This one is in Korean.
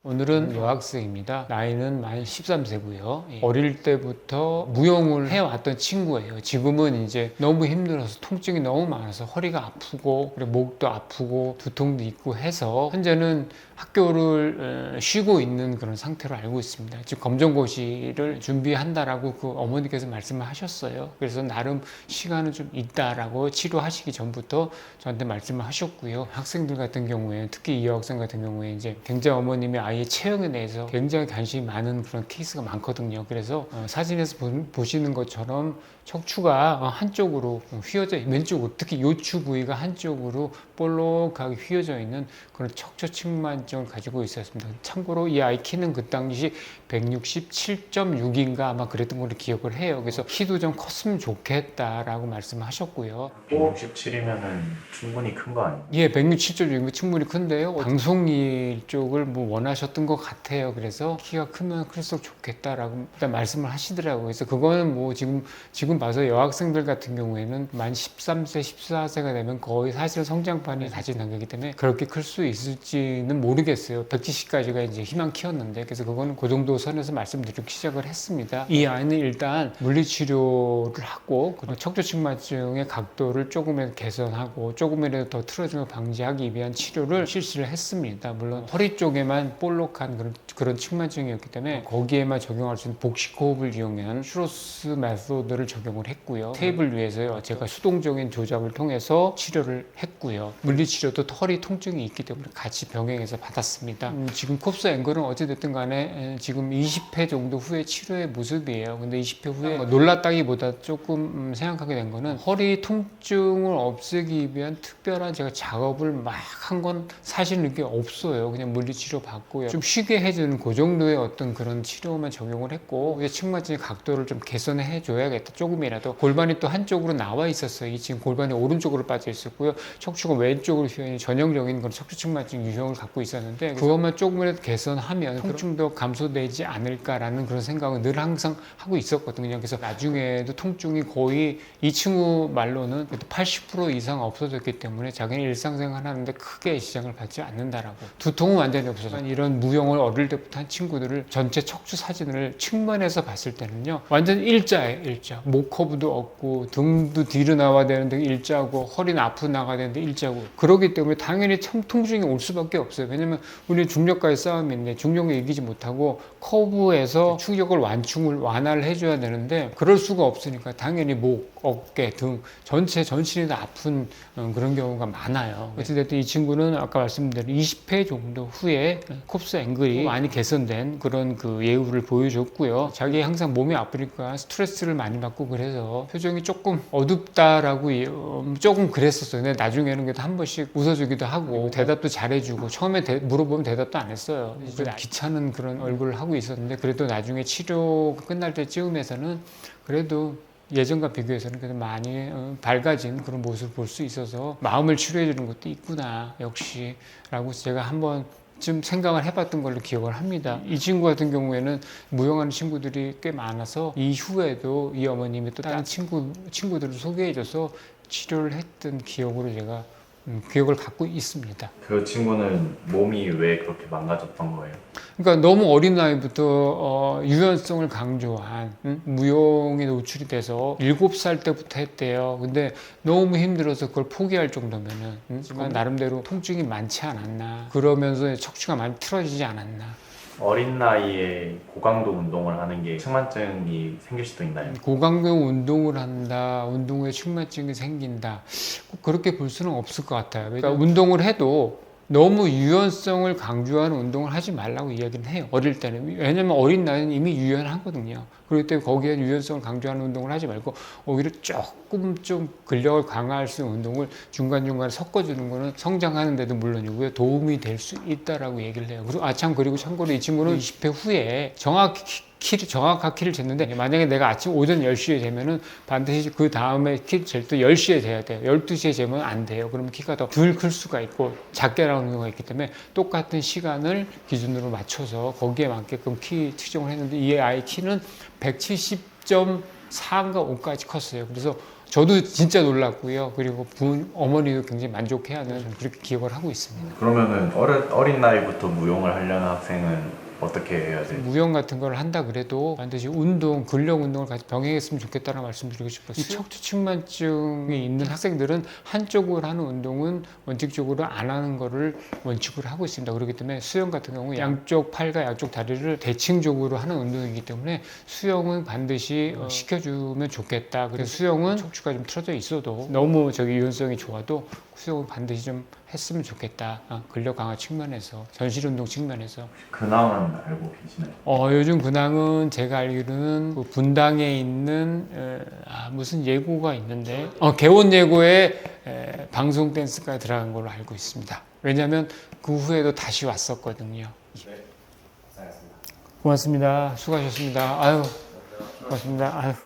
오늘은 여학생입니다. 나이는 만 13세고요. 어릴 때부터 무용을 해왔던 친구예요. 지금은 이제 너무 힘들어서 통증이 너무 많아서 허리가 아프고 그리고 목도 아프고 두통도 있고 해서 현재는 학교를 쉬고 있는 그런 상태로 알고 있습니다. 지금 검정고시를 준비한다라고 그 어머니께서 말씀을 하셨어요. 그래서 나름 시간은 좀 있다라고 치료하시기 전부터 저한테 말씀을 하셨고요. 학생들 같은 경우에 특히 이 여학생 같은 경우에 이제 굉장히 어머님이 아이의 체형에 대해서 굉장히 관심이 많은 그런 케이스가 많거든요. 그래서 사진에서 보시는 것처럼 척추가 한쪽으로 휘어져 왼쪽으로 특히 요추 부위가 한쪽으로 볼록하게 휘어져 있는 그런 척추 측만증을 가지고 있었습니다. 참고로 이 아이 키는 그 당시 167.6인가 아마 그랬던 걸로 기억을 해요. 그래서 키도 좀 컸으면 좋겠다라고 말씀하셨고요. 167이면은 충분히 큰 거 아니에요? 예, 167.6이면 충분히 큰데요. 방송일 쪽을 뭐 원하셨던 것 같아요. 그래서 키가 크면 클수록 좋겠다라고 일단 말씀을 하시더라고요. 그래서 그거는 뭐 지금 봐서 여학생들 같은 경우에는 만 13세, 14세가 되면 거의 사실 성장판이 다진 단계이기 때문에 그렇게 클 수 있을지는 모르겠어요. 170까지가 이제 희망 키였는데 그래서 그거는 그 정도 선에서 말씀드리기 시작을 했습니다. 이 아이는 일단 물리치료를 하고 척추측만증의 각도를 조금이라도 개선하고 조금이라도 더 틀어지는 걸 방지하기 위한 치료를 실시를 했습니다. 물론 허리 쪽에만 볼록한 그런 측만증이었기 때문에 거기에만 적용할 수 있는 복식호흡을 이용한 슈로스 메소드를 적용을 했고요. 테이블 위에서 제가 수동적인 조작을 통해서 치료를 했고요. 물리치료도 허리 통증이 있기 때문에 같이 병행해서 받았습니다. 지금 콥스 앵글은 어찌됐든 간에 지금 20회 정도 후에 치료의 모습이에요. 근데 20회 후에 놀랐다기보다 조금 생각하게 된 거는 허리 통증을 없애기 위한 특별한 제가 작업을 막 한 건 사실 이게 없어요. 그냥 물리치료 받고요. 좀 쉬게 해주는 그 정도의 어떤 그런 치료만 적용을 했고 이제 측만증의 각도를 좀 개선해 줘야겠다. 조금이라도 골반이 또 한쪽으로 나와 있었어요. 이 지금 골반이 오른쪽으로 빠져 있었고요. 척추가 왼쪽으로 휘어있는 전형적인 그런 척추 측만증 유형을 갖고 있었는데 그것만 조금이라도 개선하면 통증도 감소되지 않을까라는 그런 생각을 늘 항상 하고 있었거든요. 그래서 나중에도 통증이 거의 이 친구 말로는 80% 이상 없어졌기 때문에 자기는 일상생활 하는데 크게 지장을 받지 않는다라고. 두통은 완전히 없어서 이런 무용을 어릴 때부터 한 친구들을 전체 척추 사진을 측면에서 봤을 때는요 완전 일자예요. 일자. 목 커브도 없고 등도 뒤로 나와야 되는데 일자고 허리는 앞으로 나가야 되는데 일자고 그러기 때문에 당연히 참 통증이 올 수밖에 없어요. 왜냐면 우리 중력과의 싸움인데 중력을 이기지 못하고 커브에서 충격을 완화를 해줘야 되는데 그럴 수가 없으니까 당연히 목, 어깨 등 전신이 다 아픈 그런 경우가 많아요. 어찌됐든 이 친구는 아까 말씀드린 20회 정도 후에 콥스 앵글이 많이 개선된 그런 그 예후를 보여줬고요. 자기 항상 몸이 아프니까 스트레스를 많이 받고 그래서 표정이 조금 어둡다라고 조금 그랬었어요. 근데 나중에는 그래도 한 번씩 웃어주기도 하고 대답도 잘해주고 처음에 물어보면 대답도 안 했어요. 좀 귀찮은 그런 얼굴을 하고 있었는데 그래도 나중에 치료가 끝날 때쯤에서는 그래도 예전과 비교해서는 그래도 많이 밝아진 그런 모습을 볼 수 있어서 마음을 치료해 주는 것도 있구나 역시 라고 제가 한번 좀 생각을 해봤던 걸로 기억을 합니다. 이 친구 같은 경우에는 무용하는 친구들이 꽤 많아서 이후에도 이 어머님이 또 다른 친구들을 소개해줘서 치료를 했던 기억으로 제가 기억을 갖고 있습니다. 그 친구는 몸이 왜 그렇게 망가졌던 거예요? 그러니까 너무 어린 나이부터 유연성을 강조한 무용에 노출이 돼서 7살 때부터 했대요. 근데 너무 힘들어서 그걸 포기할 정도면은 하지만 나름대로 통증이 많지 않았나 그러면서 척추가 많이 틀어지지 않았나. 어린 나이에 고강도 운동을 하는 게 측만증이 생길 수도 있나요? 고강도 운동을 한다, 운동 후에 측만증이 생긴다. 꼭 그렇게 볼 수는 없을 것 같아요. 그러니까 운동을 해도 너무 유연성을 강조하는 운동을 하지 말라고 이야기는 해요. 어릴 때는. 왜냐면 어린 나이는 이미 유연하거든요. 그렇기 때문에 거기에 유연성을 강조하는 운동을 하지 말고 오히려 조금 좀 근력을 강화할 수 있는 운동을 중간중간에 섞어주는 거는 성장하는 데도 물론이고요. 도움이 될 수 있다라고 얘기를 해요. 그리고 참고로 이 친구는 20회 후에 정확한 키를 쟀는데 만약에 내가 아침 오전 10시에 재면은 반드시 그 다음에 키를 잴 때 10시에 재야 돼요. 12시에 재면 안 돼요. 그러면 키가 더 덜 클 수가 있고 작게 나오는 경우가 있기 때문에 똑같은 시간을 기준으로 맞춰서 거기에 맞게끔 키 측정을 했는데 이 아이 키는 170.4인가 5까지 컸어요. 그래서 저도 진짜 놀랐고요. 그리고 어머니도 굉장히 만족해하는 그렇게 기억을 하고 있습니다. 그러면은 어린 나이부터 무용을 하려는 학생은 어떻게 해야 돼요? 무용 같은 걸 한다 그래도 반드시 근력 운동을 같이 병행했으면 좋겠다는 말씀드리고 싶어요. 이 척추측만증이 있는 학생들은 한쪽으로 하는 운동은 원칙적으로 안 하는 거를 원칙으로 하고 있습니다. 그렇기 때문에 수영 같은 경우 양쪽 팔과 양쪽 다리를 대칭적으로 하는 운동이기 때문에 수영은 반드시 시켜주면 좋겠다. 그래서 수영은 척추가 좀 틀어져 있어도 너무 유연성이 좋아도 수영은 반드시 좀 했으면 좋겠다. 근력 강화 측면에서, 전실 운동 측면에서. 근황은 알고 계시나요? 요즘 근황은 제가 알기로는 그 분당에 있는 무슨 예고가 있는데 개원 예고에 방송 댄스가 들어간 걸로 알고 있습니다. 왜냐하면 그 후에도 다시 왔었거든요. 네, 알겠습니다. 고맙습니다. 수고하셨습니다. 아유, 고맙습니다. 아유.